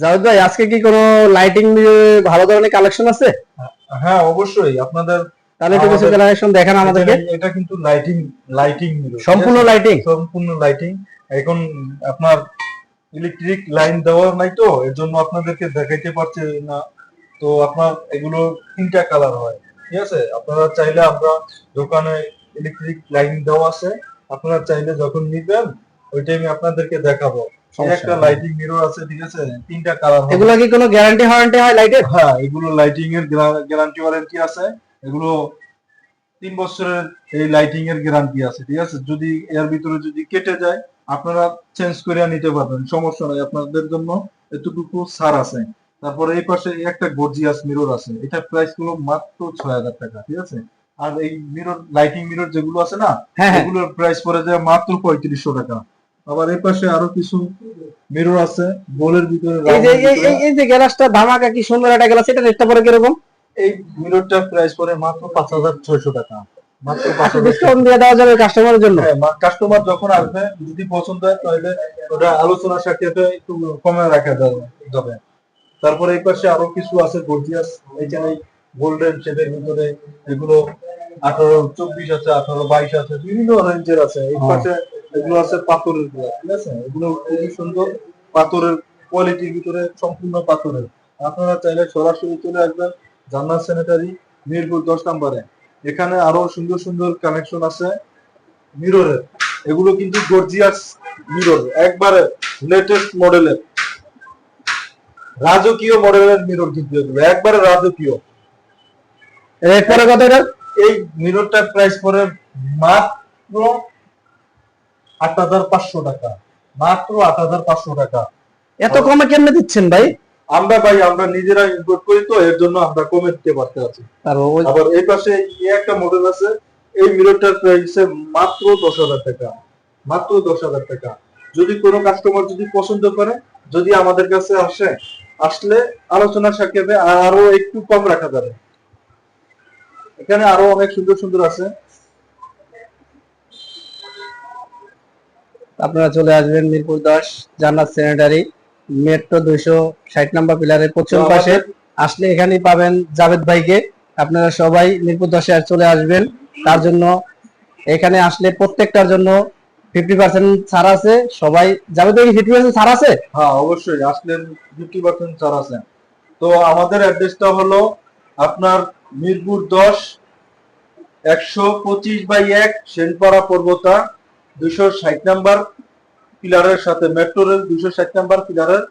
জাভেদ ভাই, আজকে কি কোনো লাইটিং ভালো ধরনের কালেকশন আছে? হ্যাঁ, অবশ্যই আপনাদের তাহলে একটু কিছু আমাদের কালেকশন দেখান আমাদেরকে। এটা কিন্তু লাইটিং লাইটিং মিরর, ঠিক সম্পূর্ণ আছে? লাইটিং? সম্পূর্ণ লাইটিং। এখন আপনার ইলেকট্রিক লাইন দেওয়ার নাই, তো এর জন্য আপনাদেরকে দেখাইতে পারছি না। তো আপনার এগুলো তিনটা কালার হয়, ঠিক আছে? আপনারা চাইলে আমরা দোকানে ইলেকট্রিক লাইন দেওয়া আছে, আপনারা চাইলে যখন নিবেন ওই টাইমে আপনাদেরকে দেখাবো। এই একটা লাইটিং মিরর আছে, ঠিক আছে? তিনটা কালার হবে। এগুলো কি কোনো গ্যারান্টি ওয়ারেন্টি হয় লাইটের? হ্যাঁ, এগুলো লাইটিং এর গ্যারান্টি ওয়ারেন্টি আছে। এগুলো 3 বছরের এই লাইটিং এর গ্যারান্টি আছে, ঠিক আছে? যদি এর ভিতরে যদি কেটে যায় আপনারা চেঞ্জ করে নিতে পারবেন, সমস্যা নাই। আপনাদের জন্য এতটুকু ছাড় আছে। তারপরে এই পাশে একটা গর্জিয়াস মিরর আছে, এটা প্রাইস গুলো মাত্র 6000 টাকা, ঠিক আছে? আর এই মিরর লাইটিং মিরর যেগুলো আছে না, হ্যাঁ হ্যাঁ। এগুলোর প্রাইস পড়ে যায় মাত্র 3500 টাকা। আবার এই পাশে আরো কিছু মিরর আছে গোলের ভিতরে, এই যে রাউন্ডের ভিতরে। এই যে গ্লাসটা ধামাকা কি সুন্দর একটা গ্লাস, এটা রেটটা পড়ে কিরকম? এই মিররটার প্রাইস পড়ে মাত্র 5600 টাকা, মাত্র আচ্ছা, 5000 ডিসকাউন্ট টাকা। দিয়ে দেওয়া যাবে কাস্টমারের জন্য? হ্যাঁ, কাস্টমার যখন আসবে যদি পছন্দ হয় তাহলে ওটা আলোচনার সাথে একটু কমে রাখা যাবে। তারপরে এই পাশে আরো কিছু আছে গর্জিয়াস, এইখানে গোল্ডেন শেডের ভিতরে, এগুলো 1824 আছে, 1822 আছে, বিভিন্ন রেঞ্জের আছে। এই পাশে এগুলো আছে পাথরের গুলা, ঠিক আছে? এগুলো খুবই সুন্দর, পাথরের কোয়ালিটির ভিতরে, সম্পূর্ণ পাথরের। আপনারা চাইলে সরাসরি চলে আসবেন জান্নাত স্যানিটারি, মিরপুর 10 নম্বরে। এখানে আরো সুন্দর সুন্দর কালেকশন আছে মিররের। এগুলো কিন্তু গর্জিয়াস মিরর, একবারে লেটেস্ট মডেলের, রাজকীয় মডেলের মিরর, কিন্তু এগুলো একবারে রাজকীয়। রেট পড়ে কত এটা? এই মিররটার প্রাইস পড়ে মাত্র 8500 টাকা, মাত্র 8500 টাকা। এত কমে কেমনে দিচ্ছেন ভাই? আমরা নিজেরা ইম্পোর্ট করি, তো এর জন্য আমরা কমে দিতে পারতে আছি। আবার এই পাশে একটা মডেল আছে, এই মিররটার প্রাইস মাত্র 10000 টাকা, মাত্র 10000 টাকা। যদি কোনো কাস্টমার যদি পছন্দ করে, যদি আমাদের কাছে আসলে আলোচনার সাপেক্ষে আরো একটু কম রাখা যাবে। এখানে আরো অনেক সুন্দর সুন্দর আছে। আপনারা চলে আসবেন মিরপুর 10 জান্নাত স্যানিটারি, মেট্রো 260 নম্বর পিলারের পশ্চিম পাশে। আসলে এখানেই পাবেন জাভেদ ভাইকে। আপনারা সবাই মিরপুর 10-এ চলে আসবেন। তার জন্য এখানে আসলে প্রত্যেকটার জন্য 50% ছাড় আছে। সবাই জাভেদ ভাই, 50% ছাড় আছে? হ্যাঁ, অবশ্যই আসলে 50% ছাড় আছে। তো আমাদের অ্যাড্রেসটা হলো আপনার মিরপুর 10, 125/1 সেনপাড়া পর্বতা, 260 নাম্বার পিলারের সাথে, মেট্রো রেল 260 নাম্বার পিলারের